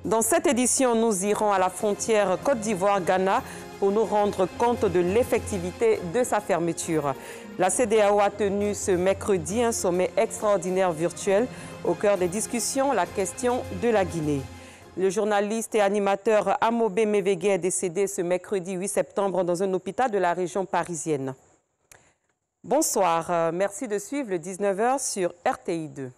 Dans cette édition, nous irons à la frontière Côte d'Ivoire-Ghana pour nous rendre compte de l'effectivité de sa fermeture. La CEDEAO a tenu ce mercredi un sommet extraordinaire virtuel. Au cœur des discussions, la question de la Guinée. Le journaliste et animateur Amobé Mévégué est décédé ce mercredi 8 septembre dans un hôpital de la région parisienne. Bonsoir, merci de suivre le 19h sur RTI2.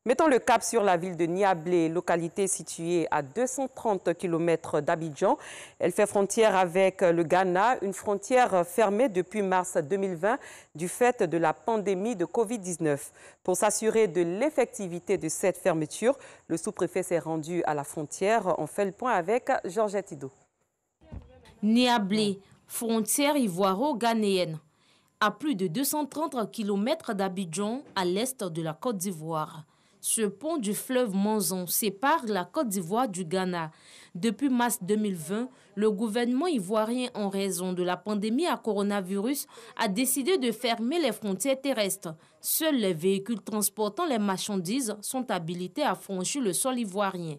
Mettons le cap sur la ville de Niablé, localité située à 230 km d'Abidjan. Elle fait frontière avec le Ghana, une frontière fermée depuis mars 2020 du fait de la pandémie de Covid-19. Pour s'assurer de l'effectivité de cette fermeture, le sous-préfet s'est rendu à la frontière. On fait le point avec Georgette Ido. Niablé, frontière ivoiro-ghanéenne. À plus de 230 km d'Abidjan, à l'est de la Côte d'Ivoire. Ce pont du fleuve Manzon sépare la Côte d'Ivoire du Ghana. Depuis mars 2020, le gouvernement ivoirien, en raison de la pandémie à coronavirus, a décidé de fermer les frontières terrestres. Seuls les véhicules transportant les marchandises sont habilités à franchir le sol ivoirien.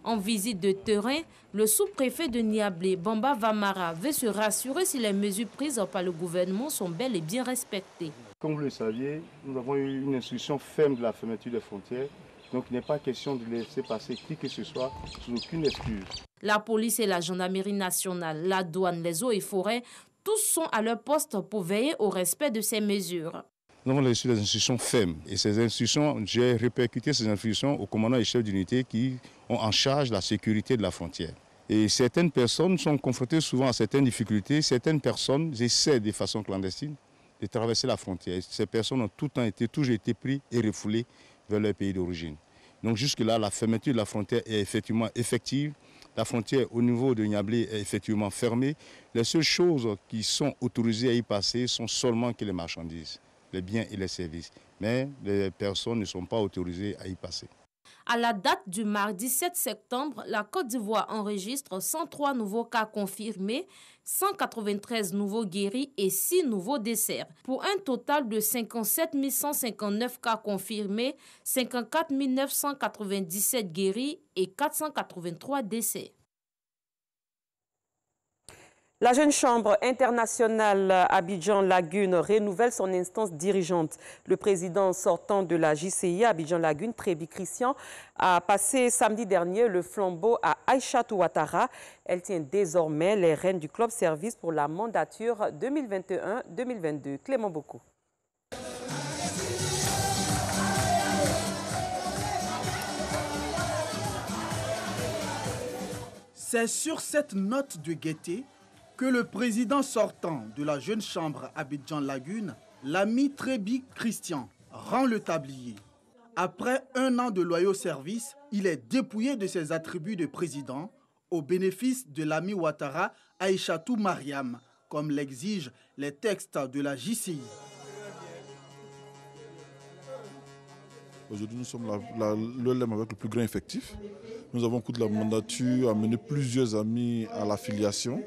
En visite de terrain, le sous-préfet de Niablé, Bamba Vamara, veut se rassurer si les mesures prises par le gouvernement sont bel et bien respectées. Comme vous le saviez, nous avons eu une instruction ferme de la fermeture des frontières. Donc il n'est pas question de laisser passer qui que ce soit sous aucune excuse. La police et la gendarmerie nationale, la douane, les eaux et forêts, tous sont à leur poste pour veiller au respect de ces mesures. Nous avons reçu des instructions fermes et ces instructions, j'ai répercuté ces instructions aux commandants et chefs d'unité qui ont en charge la sécurité de la frontière. Et certaines personnes sont confrontées souvent à certaines difficultés. Certaines personnes essaient de façon clandestine de traverser la frontière. Ces personnes ont toujours été prises et refoulées vers leur pays d'origine. Donc jusque-là, la fermeture de la frontière est effectivement effective. La frontière au niveau de Niablé est effectivement fermée. Les seules choses qui sont autorisées à y passer sont seulement que les marchandises, les biens et les services. Mais les personnes ne sont pas autorisées à y passer. À la date du mardi 7 septembre, la Côte d'Ivoire enregistre 103 nouveaux cas confirmés, 193 nouveaux guéris et 6 nouveaux décès. Pour un total de 57 159 cas confirmés, 54 997 guéris et 483 décès. La jeune chambre internationale Abidjan-Lagune renouvelle son instance dirigeante. Le président sortant de la JCI Abidjan-Lagune, Trébi Christian, a passé samedi dernier le flambeau à Aïchatou Ouattara. Elle tient désormais les rênes du club service pour la mandature 2021-2022. Clément Boko. C'est sur cette note de gaieté que le président sortant de la jeune chambre Abidjan-Lagune, l'ami Trébi Christian, rend le tablier. Après un an de loyaux services, il est dépouillé de ses attributs de président au bénéfice de l'ami Ouattara Aïchatou Mariam, comme l'exigent les textes de la JCI. Aujourd'hui, nous sommes l'OLM avec le plus grand effectif. Nous avons, au cours de la mandature, amené plusieurs amis à l'affiliation.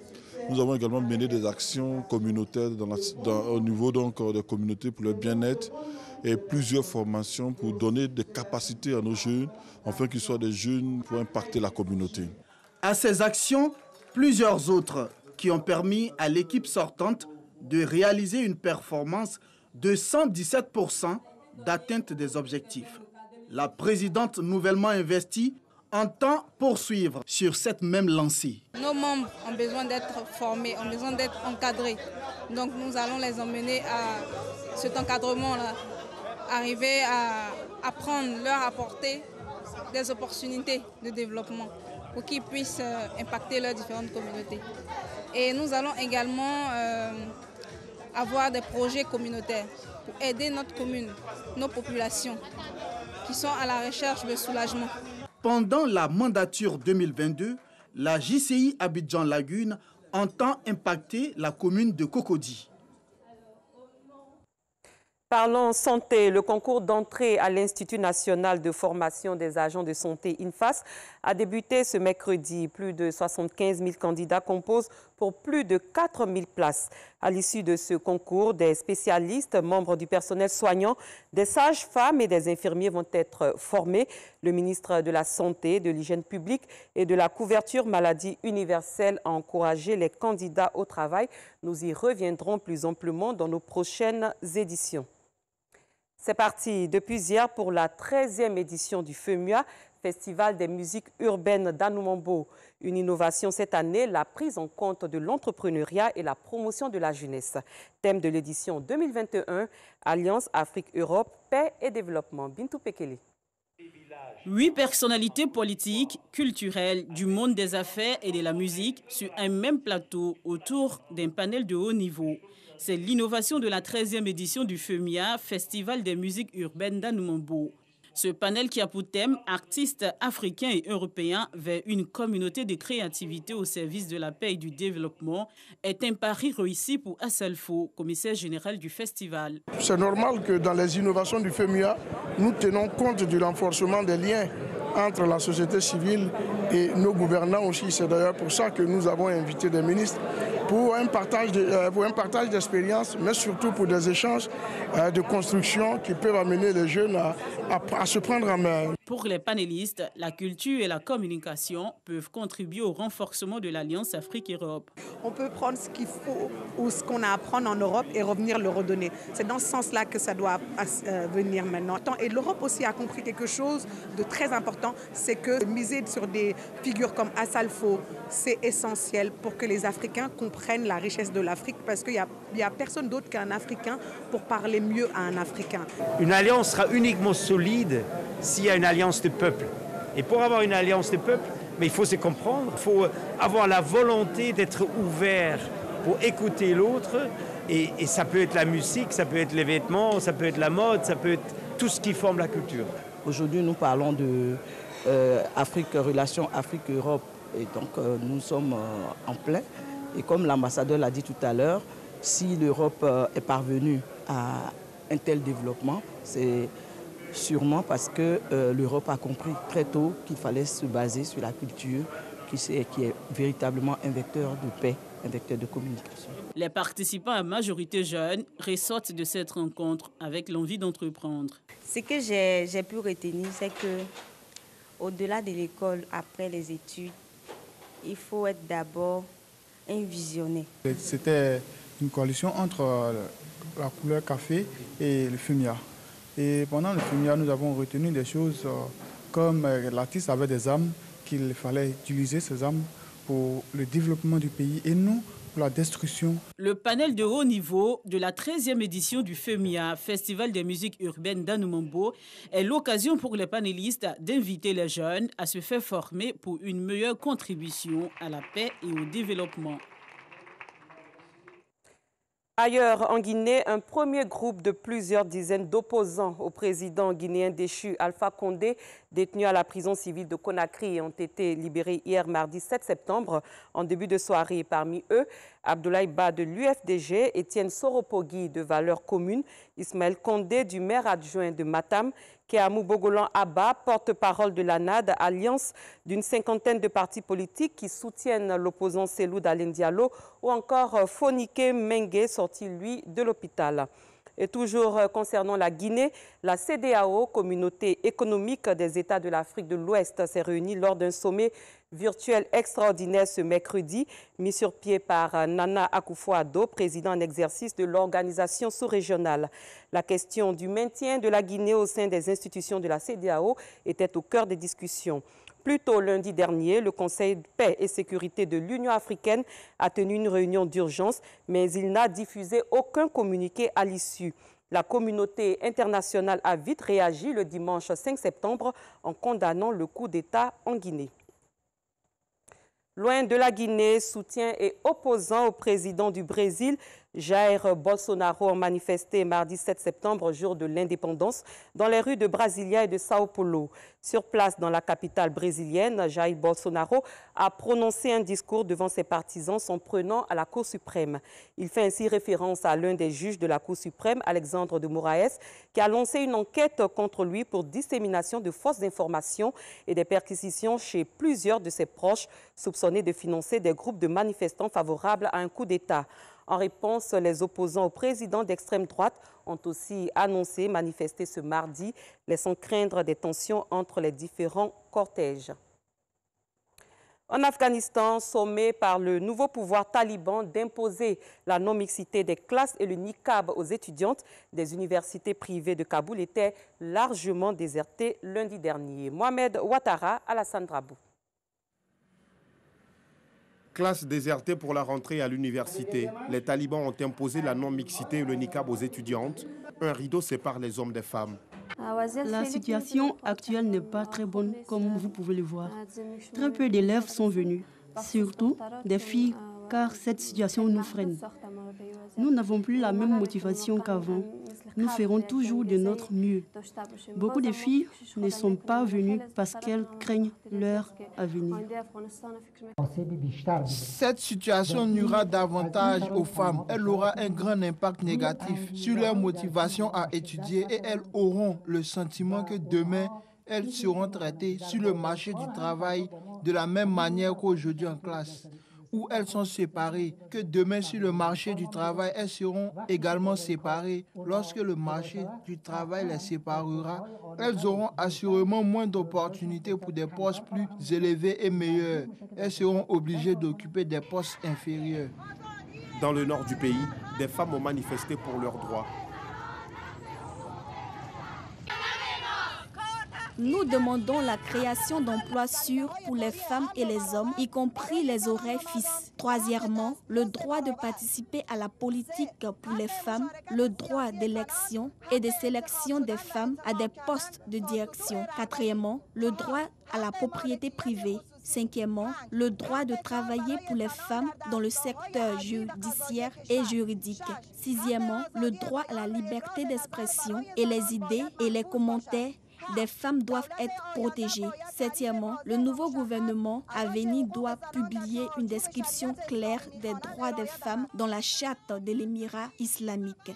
Nous avons également mené des actions communautaires au niveau des communautés pour le bien-être et plusieurs formations pour donner des capacités à nos jeunes, afin qu'ils soient des jeunes pour impacter la communauté. À ces actions, plusieurs autres qui ont permis à l'équipe sortante de réaliser une performance de 117% d'atteinte des objectifs. La présidente nouvellement investie entend poursuivre sur cette même lancée. Nos membres ont besoin d'être formés, ont besoin d'être encadrés. Donc nous allons les emmener à cet encadrement-là, arriver à apprendre, leur apporter des opportunités de développement pour qu'ils puissent impacter leurs différentes communautés. Et nous allons également avoir des projets communautaires pour aider notre commune, nos populations qui sont à la recherche de soulagement. Pendant la mandature 2022, la JCI Abidjan-Lagune entend impacter la commune de Cocody. Parlons santé. Le concours d'entrée à l'Institut national de formation des agents de santé INFAS a débuté ce mercredi. Plus de 75 000 candidats composent pour plus de 4 000 places. À l'issue de ce concours, des spécialistes, membres du personnel soignant, des sages-femmes et des infirmiers vont être formés. Le ministre de la Santé, de l'Hygiène publique et de la couverture maladie universelle a encouragé les candidats au travail. Nous y reviendrons plus amplement dans nos prochaines éditions. C'est parti depuis hier pour la 13e édition du FEMUA, Festival des musiques urbaines d'Anoumambo. Une innovation cette année, la prise en compte de l'entrepreneuriat et la promotion de la jeunesse. Thème de l'édition 2021, Alliance Afrique-Europe, paix et développement. Bintou Pekele. 8 personnalités politiques, culturelles, du monde des affaires et de la musique sur un même plateau autour d'un panel de haut niveau. C'est l'innovation de la 13e édition du FEMIA, Festival des musiques urbaines d'Anoumambo. Ce panel qui a pour thème artistes africains et européens vers une communauté de créativité au service de la paix et du développement est un pari réussi pour Assalfo, commissaire général du festival. C'est normal que dans les innovations du FEMIA, nous tenons compte du renforcement des liens entre la société civile et nos gouvernants aussi. C'est d'ailleurs pour ça que nous avons invité des ministres pour un partage d'expériences, mais surtout pour des échanges de construction qui peuvent amener les jeunes à se prendre en main. Pour les panélistes, la culture et la communication peuvent contribuer au renforcement de l'Alliance Afrique-Europe. On peut prendre ce qu'il faut ou ce qu'on a à apprendre en Europe et revenir le redonner. C'est dans ce sens-là que ça doit venir maintenant. Et l'Europe aussi a compris quelque chose de très important, c'est que miser sur des figures comme Assalfo, c'est essentiel pour que les Africains comprennent la richesse de l'Afrique, parce qu'il n'y a personne d'autre qu'un Africain pour parler mieux à un Africain. Une alliance sera uniquement solide s'il y a une alliance de peuples. Et pour avoir une alliance de peuples, mais il faut se comprendre, il faut avoir la volonté d'être ouvert pour écouter l'autre. Et ça peut être la musique, ça peut être les vêtements, ça peut être la mode, ça peut être tout ce qui forme la culture. Aujourd'hui, nous parlons de relation Afrique-Europe. Et donc, nous sommes en plein. Et comme l'ambassadeur l'a dit tout à l'heure, si l'Europe est parvenue à un tel développement, c'est sûrement parce que l'Europe a compris très tôt qu'il fallait se baser sur la culture, qui est véritablement un vecteur de paix, un vecteur de communication. Les participants à majorité jeunes ressortent de cette rencontre avec l'envie d'entreprendre. Ce que j'ai pu retenir, c'est que au-delà de l'école, après les études, il faut être d'abord un visionnaire. C'était une coalition entre la couleur café et le FEMIA. Et pendant le FEMIA, nous avons retenu des choses comme l'artiste avait des armes, qu'il fallait utiliser ces armes pour le développement du pays et non pour la destruction. Le panel de haut niveau de la 13e édition du FEMIA, Festival des musiques urbaines d'Anoumambo, est l'occasion pour les panélistes d'inviter les jeunes à se faire former pour une meilleure contribution à la paix et au développement. Ailleurs, en Guinée, un premier groupe de plusieurs dizaines d'opposants au président guinéen déchu Alpha Condé, détenus à la prison civile de Conakry, ont été libérés hier mardi 7 septembre en début de soirée. Parmi eux, Abdoulaye Ba de l'UFDG, Étienne Soropogui de Valeurs communes, Ismaël Condé du maire adjoint de Matam, Kéamou Bogolan Abba, porte-parole de l'ANAD, alliance d'une cinquantaine de partis politiques qui soutiennent l'opposant Cellou Dalein Diallo, ou encore Fonike Mengue, sorti lui de l'hôpital. Et toujours concernant la Guinée, la CEDEAO, Communauté économique des États de l'Afrique de l'Ouest, s'est réunie lors d'un sommet virtuel extraordinaire ce mercredi, mis sur pied par Nana Akufo-Addo, président en exercice de l'organisation sous-régionale. La question du maintien de la Guinée au sein des institutions de la CEDEAO était au cœur des discussions. Plus tôt lundi dernier, le Conseil de paix et sécurité de l'Union africaine a tenu une réunion d'urgence, mais il n'a diffusé aucun communiqué à l'issue. La communauté internationale a vite réagi le dimanche 5 septembre en condamnant le coup d'État en Guinée. Loin de la Guinée, soutien et opposant au président du Brésil, Jair Bolsonaro a manifesté mardi 7 septembre, jour de l'indépendance, dans les rues de Brasilia et de Sao Paulo. Sur place, dans la capitale brésilienne, Jair Bolsonaro a prononcé un discours devant ses partisans s'en prenant à la Cour suprême. Il fait ainsi référence à l'un des juges de la Cour suprême, Alexandre de Moraes, qui a lancé une enquête contre lui pour dissémination de fausses informations et des perquisitions chez plusieurs de ses proches, soupçonnés de financer des groupes de manifestants favorables à un coup d'État. En réponse, les opposants au président d'extrême droite ont aussi annoncé manifester ce mardi, laissant craindre des tensions entre les différents cortèges. En Afghanistan, sommé par le nouveau pouvoir taliban d'imposer la non-mixité des classes et le niqab aux étudiantes, des universités privées de Kaboul étaient largement désertées lundi dernier. Mohamed Ouattara, Alassane Drabou. Classe désertée pour la rentrée à l'université. Les talibans ont imposé la non-mixité et le niqab aux étudiantes. Un rideau sépare les hommes des femmes. La situation actuelle n'est pas très bonne, comme vous pouvez le voir. Très peu d'élèves sont venus, surtout des filles, car cette situation nous freine. Nous n'avons plus la même motivation qu'avant. Nous ferons toujours de notre mieux. Beaucoup de filles ne sont pas venues parce qu'elles craignent leur avenir. Cette situation nuira davantage aux femmes. Elle aura un grand impact négatif sur leur motivation à étudier et elles auront le sentiment que demain, elles seront traitées sur le marché du travail de la même manière qu'aujourd'hui en classe, où elles sont séparées, que demain sur le marché du travail, elles seront également séparées. Lorsque le marché du travail les séparera, elles auront assurément moins d'opportunités pour des postes plus élevés et meilleurs. Elles seront obligées d'occuper des postes inférieurs. Dans le nord du pays, des femmes ont manifesté pour leurs droits. Nous demandons la création d'emplois sûrs pour les femmes et les hommes, y compris les horaires fixes. Troisièmement, le droit de participer à la politique pour les femmes, le droit d'élection et de sélection des femmes à des postes de direction. Quatrièmement, le droit à la propriété privée. Cinquièmement, le droit de travailler pour les femmes dans le secteur judiciaire et juridique. Sixièmement, le droit à la liberté d'expression et les idées et les commentaires des femmes doivent être protégées. Septièmement, le nouveau gouvernement à venir doit publier une description claire des droits des femmes dans la charte de l'Émirat islamique.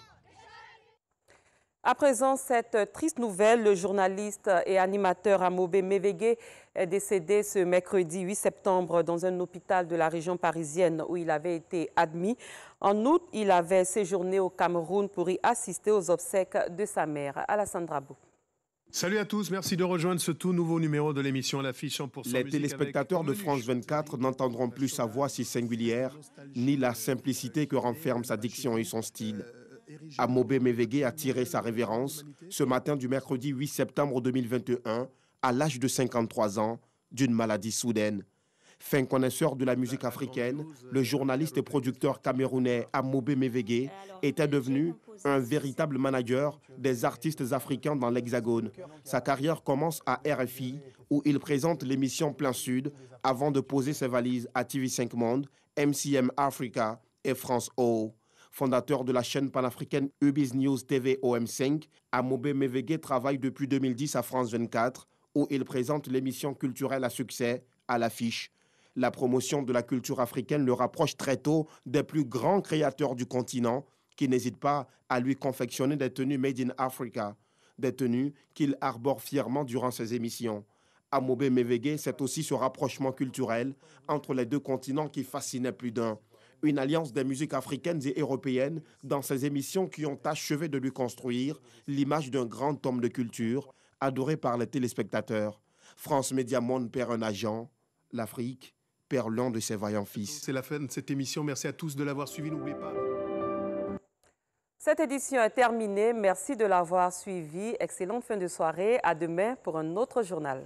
À présent, cette triste nouvelle, le journaliste et animateur Amobe Mevege est décédé ce mercredi 8 septembre dans un hôpital de la région parisienne où il avait été admis. En août, il avait séjourné au Cameroun pour y assister aux obsèques de sa mère, Alassane Drabou. Salut à tous, merci de rejoindre ce tout nouveau numéro de l'émission L'Affiche 100%. Les téléspectateurs de France 24 n'entendront plus sa voix si singulière, ni la simplicité que renferme sa diction et son style. Amobe Mevege a tiré sa révérence ce matin du mercredi 8 septembre 2021, à l'âge de 53 ans, d'une maladie soudaine. Fin connaisseur de la musique africaine, le journaliste et producteur camerounais Amobe Mevege était devenu un véritable manager des artistes africains dans l'Hexagone. Sa carrière commence à RFI, où il présente l'émission Plein Sud, avant de poser ses valises à TV5 Monde, MCM Africa et France O. Fondateur de la chaîne panafricaine Ubiz News TV OM5, Amobe Mevege travaille depuis 2010 à France 24, où il présente l'émission culturelle à succès, À l'Affiche. La promotion de la culture africaine le rapproche très tôt des plus grands créateurs du continent, qui n'hésitent pas à lui confectionner des tenues made in Africa, des tenues qu'il arbore fièrement durant ses émissions. Amobe Mevege, c'est aussi ce rapprochement culturel entre les deux continents qui fascinait plus d'un. Une alliance des musiques africaines et européennes dans ses émissions qui ont achevé de lui construire l'image d'un grand homme de culture, adoré par les téléspectateurs. France Média Monde perd un agent, l'Afrique perd l'un de ses vaillants fils. C'est la fin de cette émission, merci à tous de l'avoir suivi, n'oubliez pas. Cette édition est terminée, merci de l'avoir suivi, excellente fin de soirée, à demain pour un autre journal.